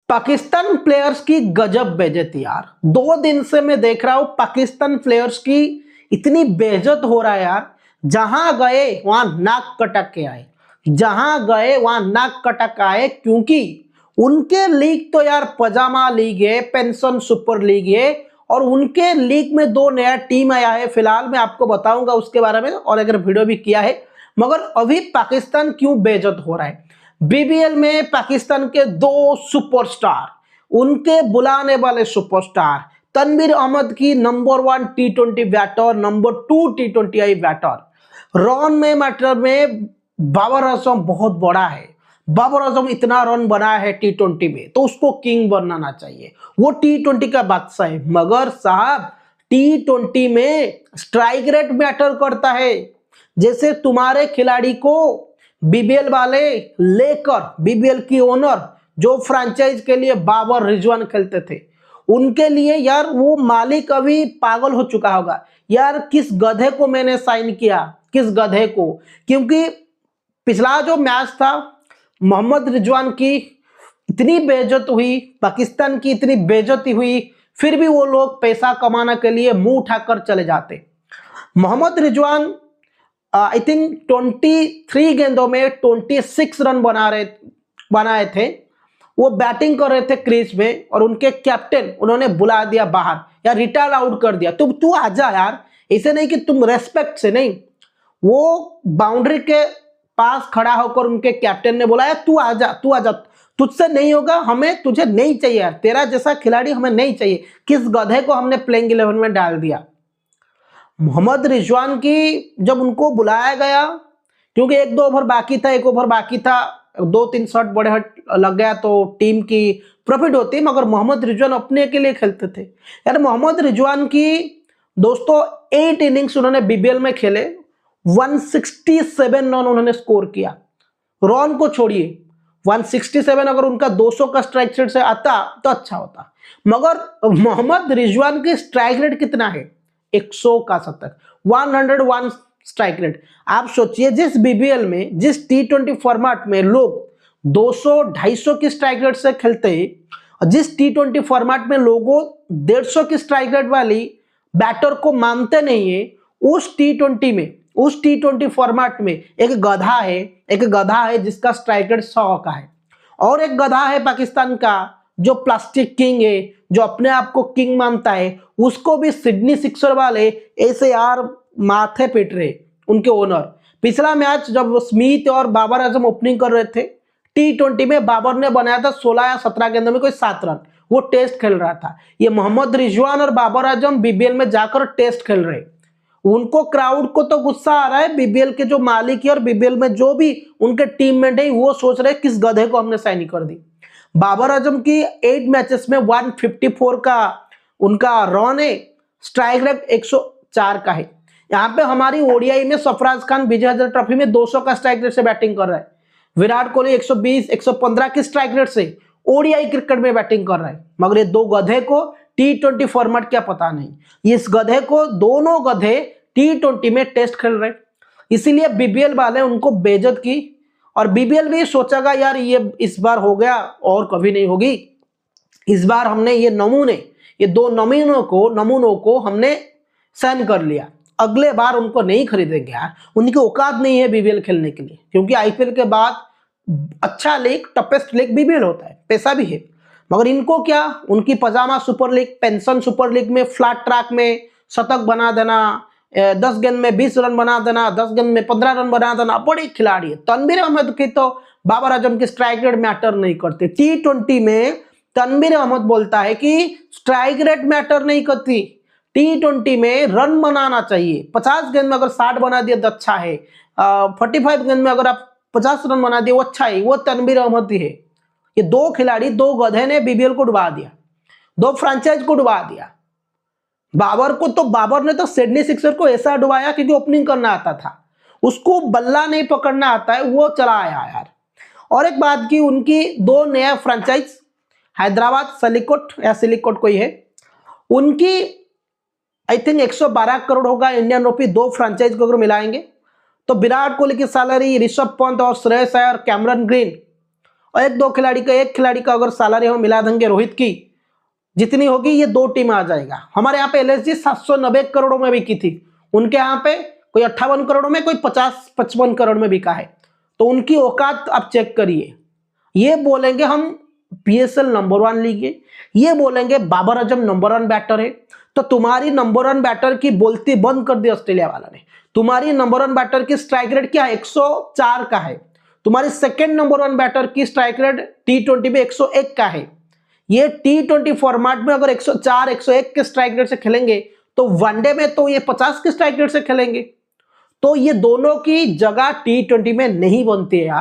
Pakistan players की गजब बेइज्जती यार। 2 दिन से मैं देख रहा हूं पाकिस्तान प्लेयर्स की इतनी बेइज्जत हो रहा है यार। जहां गए वहां नाक कटक के आए, जहां गए वहां नाक कटक आए, क्योंकि उनके लीग तो यार पजामा लीग है, पेंशन सुपर लीग है, और उनके लीग में 2 नया टीम आया है। फिलहाल मैं आपको बताऊंगा उसके बारे में, और अगर वीडियो भी किया है। मगर अभी पाकिस्तान क्यों बेइज्जत हो रहा है? बीबीएल में पाकिस्तान के 2 सुपरस्टार, उनके बुलाने वाले सुपरस्टार, तनवीर अहमद की number 1 T20 batter, number 2 T20I batter. Run में मैटर में बाबर आजम बहुत बड़ा है। बाबर आजम इतना रन बनाया है T20 में, तो उसको किंग बनाना चाहिए। वो T20 का बादशाह है। मगर साहब, T20 में स्ट्राइक रेट मैटर करता है। जैसे तुम्हारे खिलाड़ी को बीबीएल वाले लेकर, बीबीएल की ओनर जो फ्रेंचाइज के लिए बाबर रिजवान खेलते थे, उनके लिए यार वो मालिक अभी पागल हो चुका होगा यार, किस गधे को मैंने साइन किया, किस गधे को। क्योंकि पिछला जो मैच था, मोहम्मद रिजवान की इतनी बेइज्जत हुई, पाकिस्तान की इतनी बेइज्जती हुई, फिर भी वो लोग पैसा कमाने के लिए मुंह उठाकर चले जाते। मोहम्मद रिजवान आई थिंक 23 गेंदों में 26 रन बनाए थे। वो बैटिंग कर रहे थे क्रीज में, और उनके कैप्टन उन्होंने बुला दिया बाहर, या रिटायर आउट कर दिया। तू आजा यार, ऐसे नहीं कि तुम रेस्पेक्ट से नहीं। वो बाउंड्री के पास खड़ा होकर उनके कैप्टन ने बोला, तू आजा, तू आजा, तुझसे नहीं होगा, हमें तुझे नहीं चाहिए यार, तेरा जैसा खिलाड़ी हमें नहीं चाहिए। किस गधे को हमने प्लेइंग 11 में डाल दिया। मोहम्मद रिजवान की जब उनको बुलाया गया, क्योंकि 1-2 ओवर बाकी था, 1 ओवर बाकी था, 2-3 शॉट बड़े हट लग गया तो टीम की प्रॉफिट होती। मगर मोहम्मद रिजवान अपने के लिए खेलते थे यार। मोहम्मद रिजवान की दोस्तों 8 इनिंग्स उन्होंने बीबीएल में खेले, 167 रन उन्होंने स्कोर किया। रन को छोड़िए, 167 अगर उनका 200 का स्ट्राइक रेट से आता तो अच्छा होता। मगर मोहम्मद रिजवान की स्ट्राइक रेट कितना है? 100 का शतक, 101 स्ट्राइक रेट। आप सोचिए, जिस बीबीएल में, जिस T20 फॉर्मेट में लोग 200-250 की स्ट्राइक रेट से खेलते हैं, और जिस T20 फॉर्मेट में लोगों 150 की स्ट्राइक रेट वाली बैटर को मानते नहीं है, उस T20 फॉर्मेट में एक गधा है जिसका स्ट्राइक रेट 100 का है। और एक गधा है पाकिस्तान का जो प्लास्टिक किंग है, जो अपने आप को किंग मानता है। उसको भी सिडनी सिक्सर वाले ऐसे यार माथे पीट रहे, उनके ओनर। पिछला मैच जब स्मिथ और बाबर आजम ओपनिंग कर रहे थे T20 में, बाबर ने बनाया था 16 या 17 गेंदों में कोई 7 रन। वो टेस्ट खेल रहा था। ये मोहम्मद रिजवान और बाबर आजम बीबीएल में जाकर टेस्ट खेल रहे। उनको क्राउड को तो गुस्सा आ रहा है, बीबीएल के जो मालिक है और बीबीएल में जो भी उनके टीममेट है, वो सोच रहे किस गधे को हमने साइन कर दी। बाबर आजम की 8 मैचेस में 154 का उनका रन है, स्ट्राइक रेट 104 का है। यहाँ पे हमारी ओडीआई में सरफराज खान विजय हजारे ट्रॉफी में 200 का स्ट्राइक रेट से बैटिंग कर रहा है। विराट कोहली 120, 115 की स्ट्राइक रेट से ओडीआई क्रिकेट में बैटिंग कर रहा है। मगर ये 2 गधे को T20 फॉर्मेट क्या पता नहीं। इस गधे को, दोनों गधे T20 में टेस्ट खेल रहे, इसीलिए बीबीएल वाले उनको बेइज्जत की। और बीबीएल भी सोचेगा यार ये इस बार हो गया और कभी नहीं होगी। इस बार हमने ये 2 नमूनों को हमने साइन कर लिया, अगले बार उनको नहीं खरीदेंगे यार। उनकी औकात नहीं है बीबीएल खेलने के लिए, क्योंकि आईपीएल के बाद अच्छा लीग, टफेस्ट लीग बीबीएल होता है, पैसा भी है। मगर इनको क्या, उनकी पजामा सुपर लीग, पेंशन सुपर लीग में फ्लैट ट्रैक में शतक बना देना, 10 गेंद में 20 रन बना देना, 10 गेंद में 15 रन बना देना, बड़ी खिलाड़ी है। तनवीर अहमद की तो बाबर आजम की स्ट्राइक रेट मैटर नहीं करती। T20 में तनवीर अहमद बोलता है कि स्ट्राइक रेट मैटर नहीं करती, T20 में रन बनाना चाहिए। 50 गेंद में अगर 60 बना दिया तो अच्छा है, 45 गेंद में अगर आप 50 रन बना दिए वो अच्छा है। वो तनवीर अहमद ही है। ये 2 खिलाड़ी, 2 गधे ने बीबीएल को डुबा दिया, 2 फ्रेंचाइज को डुबा दिया। बाबर ने तो सिडनी सिक्सर को ऐसा डुबाया क्योंकि ओपनिंग करना आता था, उसको बल्ला नहीं पकड़ना आता है, वो चला आया यार। और एक बात की, उनकी 2 नया फ्रेंचाइज, हैदराबाद सिलिकोट कोई है, उनकी आई थिंक 112 करोड़ होगा इंडियन रुपी। 2 फ्रेंचाइज को अगर मिलाएंगे तो विराट कोहली की सैलरी, ऋषभ पंत और श्रेयस अय्यर, कैमरन ग्रीन और एक खिलाड़ी का अगर सैलरी हम मिला देंगे रोहित की जितनी होगी, ये 2 टीम आ जाएगा। हमारे यहाँ पे एलएसजी 790 करोड़ों में बिकी थी, उनके यहाँ पे कोई 58 करोड़ में, कोई 50-55 करोड़ में बिका है। तो उनकी औकात आप चेक करिए। ये बोलेंगे हम पीएसएल नंबर 1 लीग है, ये बोलेंगे बाबर आजम नंबर 1 बैटर है। तो तुम्हारी नंबर 1 बैटर की बोलती बंद कर दी ऑस्ट्रेलिया वाला ने। तुम्हारी नंबर 1 बैटर की स्ट्राइक रेट क्या है? 104 का है। तुम्हारी सेकंड नंबर 1 बैटर की स्ट्राइक रेट टी20 में 101 का है। ये टी20 फॉर्मेट में अगर 104 101 के स्ट्राइक रेट से खेलेंगे तो वनडे में तो ये 50 के स्ट्राइक रेट से खेलेंगे। तो ये दोनों की जगह टी20 में नहीं बनती है यार।